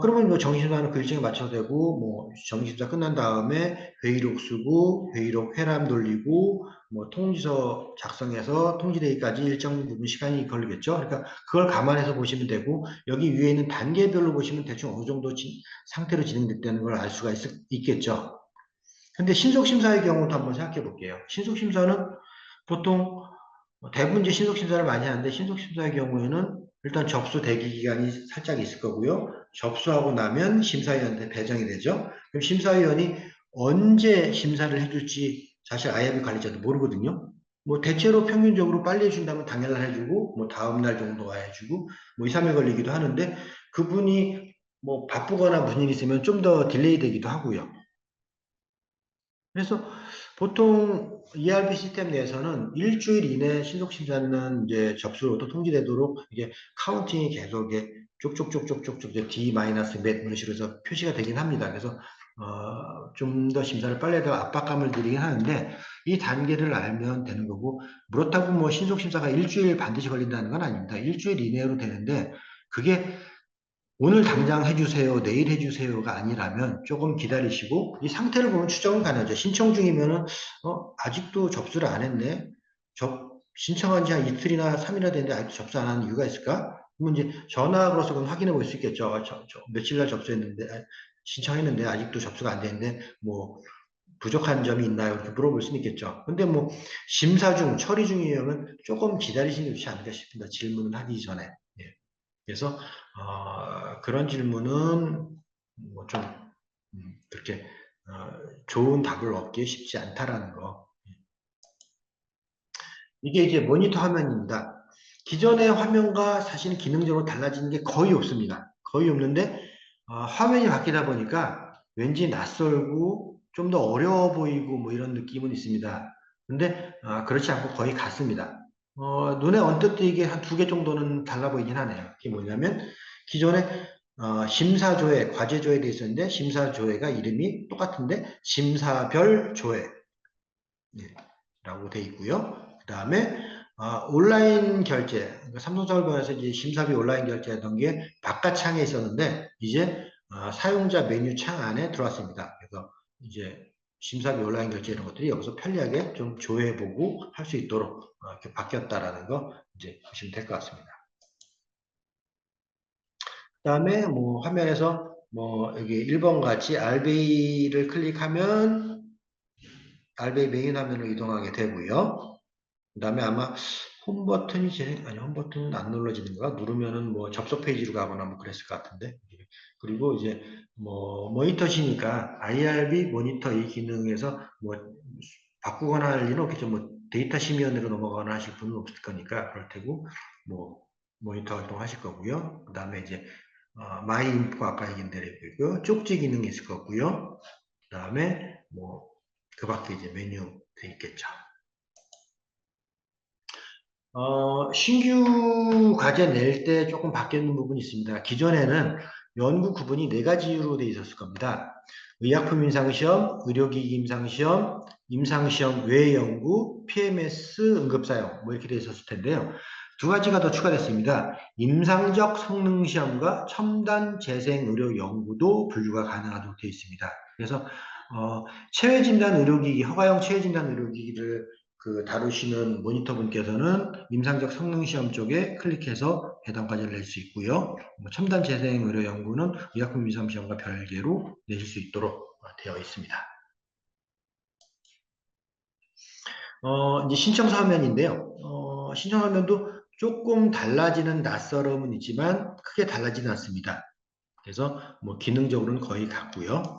그러면 뭐 정기심사는 그 일정에 맞춰도 되고, 뭐 정기심사 끝난 다음에 회의록 쓰고, 회의록 회람 돌리고, 뭐 통지서 작성해서 통지되기까지 일정 부분 시간이 걸리겠죠. 그러니까 그걸 감안해서 보시면 되고, 여기 위에 있는 단계별로 보시면 대충 어느 정도 상태로 진행됐다는 걸 알 수가 있겠죠. 근데 신속심사의 경우도 한번 생각해 볼게요. 신속심사는 보통 대부분 이제 신속심사를 많이 하는데 신속심사의 경우에는 일단 접수 대기 기간이 살짝 있을 거고요. 접수하고 나면 심사위원한테 배정이 되죠. 그럼 심사위원이 언제 심사를 해줄지 사실 IRB 관리자도 모르거든요. 뭐 대체로 평균적으로 빨리 해준다면 당일날 해주고 뭐 다음날 정도가 해주고 뭐 2, 3일 걸리기도 하는데 그분이 뭐 바쁘거나 무슨 일이 있으면 좀 더 딜레이 되기도 하고요. 그래서 보통 ERP 시스템 내에서는 일주일 이내 신속심사는 이제 접수로 또 통지되도록 이게 카운팅이 계속 이게 쪽쪽쪽쪽쪽쪽 이제 D-몇 이런 식으로 해서 표시가 되긴 합니다. 그래서 좀 더 심사를 빨리 해서 압박감을 드리긴 하는데 이 단계를 알면 되는 거고 그렇다고 뭐 신속심사가 일주일 반드시 걸린다는 건 아닙니다. 일주일 이내로 되는데 그게 오늘 당장 해주세요, 내일 해주세요가 아니라면 조금 기다리시고 이 상태를 보면 추정은 가능하죠. 신청 중이면은 아직도 접수를 안 했네. 신청한 지 한 이틀이나 3일이나 됐는데 아직도 접수 안 하는 이유가 있을까? 그러면 이제 전화 걸어서 그럼 확인해 볼 수 있겠죠. 며칠 날 접수했는데 신청했는데 아직도 접수가 안 됐는데 뭐 부족한 점이 있나요? 이렇게 물어볼 수는 있겠죠. 근데 뭐 심사 중, 처리 중이면 조금 기다리시는 게 좋지 않을까 싶습니다. 질문을 하기 전에. 예. 그래서 그런 질문은 뭐좀 그렇게 좋은 답을 얻기 쉽지 않다라는 거. 이게 이제 모니터 화면입니다. 기존의 화면과 사실 기능적으로 달라지는 게 거의 없습니다. 거의 없는데 화면이 바뀌다 보니까 왠지 낯설고 좀 더 어려워 보이고 뭐 이런 느낌은 있습니다. 근데 그렇지 않고 거의 같습니다. 눈에 언뜻 띄게 한 두 개 정도는 달라 보이긴 하네요. 그게 뭐냐면 기존에 심사조회, 과제조회에 돼 있었는데 심사조회가 이름이 똑같은데 심사별 조회 라고 돼 있고요. 그 다음에 온라인 결제, 그러니까 삼성서울병원에서 이제 심사비 온라인 결제하던 게 바깥 창에 있었는데 이제 사용자 메뉴 창 안에 들어왔습니다. 그래서 이제 심사비 온라인 결제 이런 것들이 여기서 편리하게 좀 조회해보고 할 수 있도록 이렇게 바뀌었다라는 거 이제 보시면 될 것 같습니다. 그 다음에 뭐 화면에서 뭐 여기 1번 같이 RB를 클릭하면 RB 메인 화면으로 이동하게 되고요. 그 다음에 아마 홈 버튼이 아니 홈 버튼은 안 눌러지는 거야. 누르면은 뭐 접속 페이지로 가거나 뭐 그랬을 것 같은데. 그리고 이제 뭐 모니터시니까 IRB 모니터 이 기능에서 뭐 바꾸거나 할 일은 없겠죠. 뭐 데이터 심의원으로 넘어가거나 하실 분은 없을 거니까 그럴 테고 뭐 모니터 활동하실 거고요. 그 다음에 이제 마이 인포 아까 얘기한 대로 있고요. 쪽지 기능이 있을 거고요. 그 다음에 뭐 그 밖에 이제 메뉴 돼 있겠죠. 신규 과제 낼 때 조금 바뀌는 부분이 있습니다. 기존에는 연구 구분이 네 가지로 되어 있었을 겁니다. 의약품 임상시험, 의료기기 임상시험, 임상시험 외 연구, PMS 응급사용 뭐 이렇게 되어 있었을 텐데요. 두 가지가 더 추가됐습니다. 임상적 성능 시험과 첨단 재생 의료 연구도 분류가 가능하도록 되어 있습니다. 그래서 체외 진단 의료기기, 허가용 체외 진단 의료기기를 다루시는 모니터 분께서는 임상적 성능 시험 쪽에 클릭해서 해당 과제를 낼 수 있고요. 첨단 재생 의료 연구는 의약품 위험 시험과 별개로 내실 수 있도록 되어 있습니다. 이제 신청서 화면인데요. 신청 화면도 조금 달라지는 낯설음은 있지만 크게 달라지는 않습니다. 그래서 뭐 기능적으로는 거의 같고요.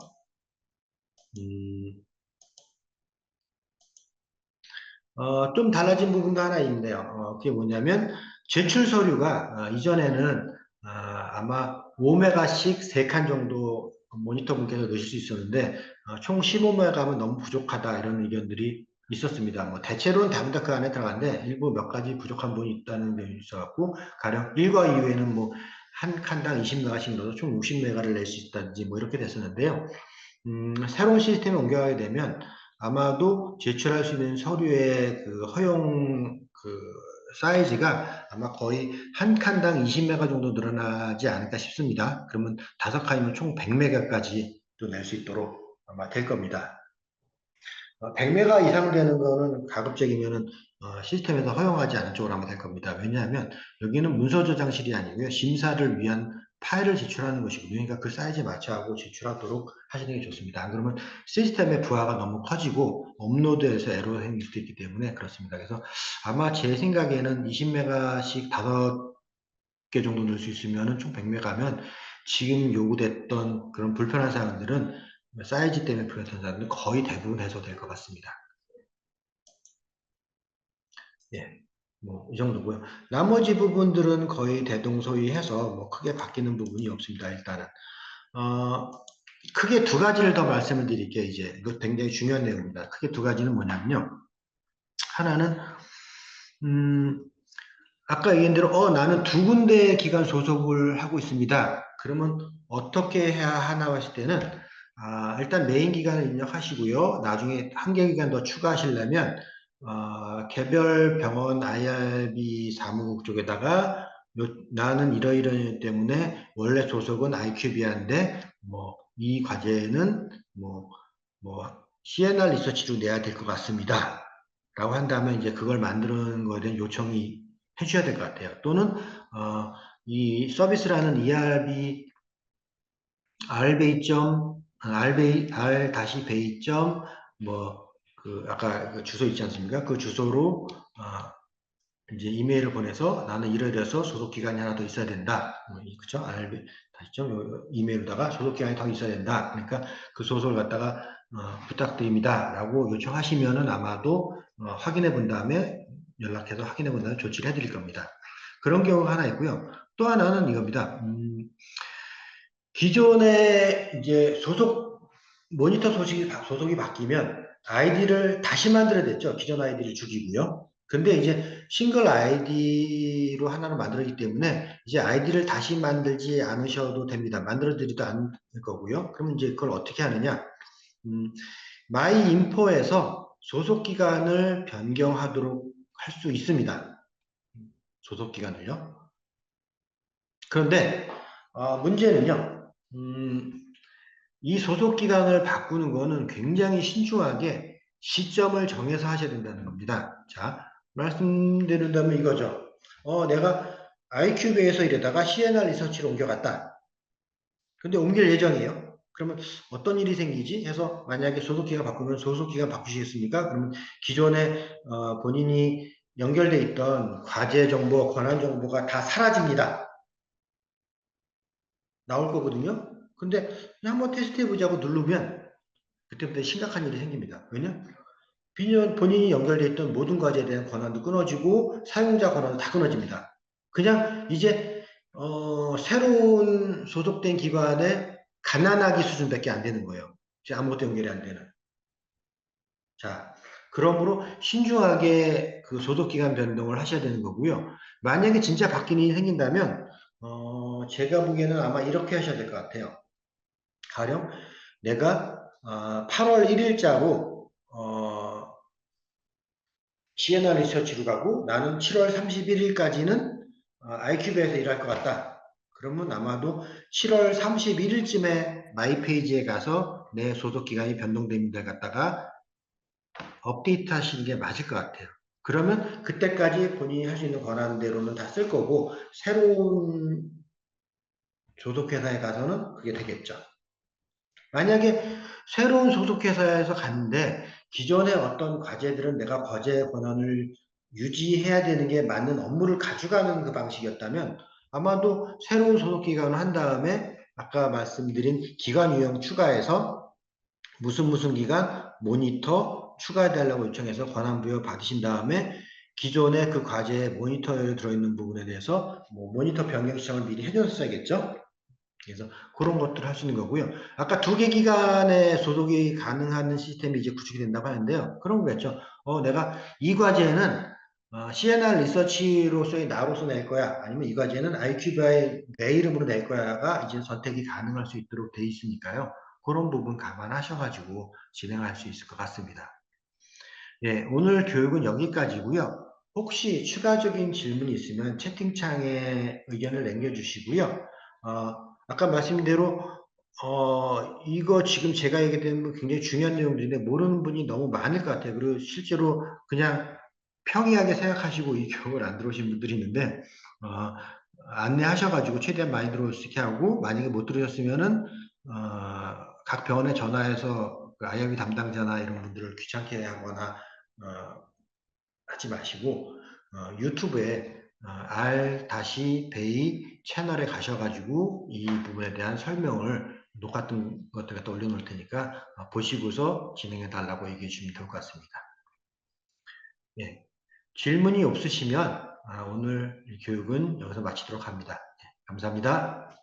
좀 달라진 부분도 하나 있네요. 그게 뭐냐면 제출 서류가 이전에는 아마 5메가씩 3칸 정도 모니터 분께서 넣으실 수 있었는데 총 15메가면 너무 부족하다 이런 의견들이 있었습니다. 뭐 대체로는 다분 다 그 안에 들어가는데 일부 몇 가지 부족한 부분이 있다는 면이 있어갖고 가령 1과 이후에는 뭐 한 칸당 20메가씩 넣어서 총 60메가를 낼 수 있다든지 뭐 이렇게 됐었는데요. 새로운 시스템에 옮겨가게 되면 아마도 제출할 수 있는 서류의 허용 사이즈가 아마 거의 한 칸당 20메가 정도 늘어나지 않을까 싶습니다. 그러면 5칸이면 총 100메가까지 또 낼 수 있도록 아마 될 겁니다. 100메가 이상 되는 거는 가급적이면은 시스템에서 허용하지 않은 쪽으로 하면 될 겁니다. 왜냐하면 여기는 문서 저장실이 아니고요. 심사를 위한 파일을 제출하는 것이거든요. 그러니까 그 사이즈에 맞춰하고 제출하도록 하시는 게 좋습니다. 안 그러면 시스템의 부하가 너무 커지고 업로드에서 에러가 생길 수도 있기 때문에 그렇습니다. 그래서 아마 제 생각에는 20메가씩 5개 정도 넣을 수 있으면 총 100메가면 지금 요구됐던 그런 불편한 사항들은 사이즈 때문에 불편한 사항들은 거의 대부분 해소될 것 같습니다. 예, 뭐 이 정도고요. 나머지 부분들은 거의 대동소이해서 뭐 크게 바뀌는 부분이 없습니다. 일단은 크게 두 가지를 더 말씀을 드릴게요. 이제 이거 굉장히 중요한 내용입니다. 크게 두 가지는 뭐냐면요. 하나는 아까 얘기한 대로 나는 두 군데 기관 소속을 하고 있습니다. 그러면 어떻게 해야 하나 했을 때는 일단 메인 기관을 입력하시고요. 나중에 한 개 기관 더 추가하시려면 개별 병원 IRB 사무국 쪽에다가 나는 이러이러한 이유 때문에 원래 소속은 IQVIA인데 뭐 이 과제는 뭐 CNR 리서치로 내야 될 것 같습니다. 라고 한다면 이제 그걸 만드는 거에 대한 요청이 해줘야 될 것 같아요. 또는 이 서비스라는 ERB r베이.점 r-베이.점 아까 그 주소 있지 않습니까? 그 주소로 이제 이메일을 보내서 나는 이러이러해서 소속 기간이 하나 더 있어야 된다. 그쵸? 다시점 이메일로다가 소속 기간이 더 있어야 된다. 그러니까 그 소속을 갖다가 부탁드립니다. 라고 요청하시면은 아마도 확인해 본 다음에 연락해서 확인해 본 다음에 조치를 해드릴 겁니다. 그런 경우가 하나 있고요. 또 하나는 이겁니다. 기존에 이제 모니터 소속이 바뀌면 아이디를 다시 만들어야 됐죠. 기존 아이디를 죽이고요. 근데 이제 싱글 아이디로 하나를 만들었기 때문에 이제 아이디를 다시 만들지 않으셔도 됩니다. 만들어드리도 않을 거고요. 그러면 이제 그걸 어떻게 하느냐. 마이 인포에서 소속 기간을 변경하도록 할 수 있습니다. 소속 기간을요. 그런데 문제는요. 이 소속 기간을 바꾸는 거는 굉장히 신중하게 시점을 정해서 하셔야 된다는 겁니다. 자, 말씀드린다면 이거죠. 내가 IQV에서 이러다가 CNR 리서치로 옮겨갔다. 근데 옮길 예정이에요. 그러면 어떤 일이 생기지? 해서 만약에 소속기가 바꾸면 소속기가 바꾸시겠습니까? 그러면 기존에 본인이 연결돼 있던 과제 정보, 권한 정보가 다 사라집니다. 나올 거거든요. 근데 그냥 한번 테스트 해보자고 누르면 그때부터 심각한 일이 생깁니다. 왜냐? 본인이 연결되어 있던 모든 과제에 대한 권한도 끊어지고 사용자 권한도 다 끊어집니다. 그냥 이제 새로운 소속된 기관에 가난하기 수준밖에 안 되는 거예요. 이제 아무것도 연결이 안 되는. 자, 그러므로 신중하게 그 소속기간 변동을 하셔야 되는 거고요. 만약에 진짜 바뀌는 일이 생긴다면 제가 보기에는 아마 이렇게 하셔야 될 것 같아요. 가령 내가 8월 1일자로 CNR 리서치로 가고 나는 7월 31일까지는 IQ베이에서 일할 것 같다. 그러면 아마도 7월 31일쯤에 마이 페이지에 가서 내 소속 기간이 변동된 데 갖다가 업데이트 하시는 게 맞을 것 같아요. 그러면 그때까지 본인이 할 수 있는 권한대로는 다 쓸 거고 새로운 소속회사에 가서는 그게 되겠죠. 만약에 새로운 소속회사에서 갔는데 기존의 어떤 과제들은 내가 과제 권한을 유지해야 되는 게 맞는 업무를 가져가는 그 방식이었다면 아마도 새로운 소속기관을 한 다음에 아까 말씀드린 기관 유형 추가해서 무슨 기간 모니터 추가해달라고 요청해서 권한 부여 받으신 다음에 기존의 그 과제에 모니터에 들어있는 부분에 대해서 뭐 모니터 변경 신청을 미리 해줬어야겠죠. 그래서 그런 것들을 할 수 있는 거고요. 아까 2개 기관에 소속이 가능한 시스템이 이제 구축이 된다고 하는데요. 그런 거겠죠. 내가 이 과제는 CNR 리서치로서의 나로서 낼 거야. 아니면 이 과제는 IQ바의 내 이름으로 낼 거야가 이제 선택이 가능할 수 있도록 돼 있으니까요. 그런 부분 감안하셔가지고 진행할 수 있을 것 같습니다. 예, 오늘 교육은 여기까지고요. 혹시 추가적인 질문이 있으면 채팅창에 의견을 남겨주시고요. 아까 말씀드린 대로 이거 지금 제가 얘기했던 건 굉장히 중요한 내용들인데 모르는 분이 너무 많을 것 같아요. 그리고 실제로 그냥 평이하게 생각하시고 이 교육을 안 들어오신 분들이 있는데 어, 안내하셔가지고 최대한 많이 들어올 수 있게 하고 만약에 못 들으셨으면은 각 병원에 전화해서 그 IRB 담당자나 이런 분들을 귀찮게 하거나 하지 마시고 유튜브에 R-베이 채널에 가셔가지고 이 부분에 대한 설명을 녹화 같은 것들 갖다 올려놓을 테니까 보시고서 진행해 달라고 얘기해 주시면 될 것 같습니다. 예. 질문이 없으시면 오늘 이 교육은 여기서 마치도록 합니다. 예, 감사합니다.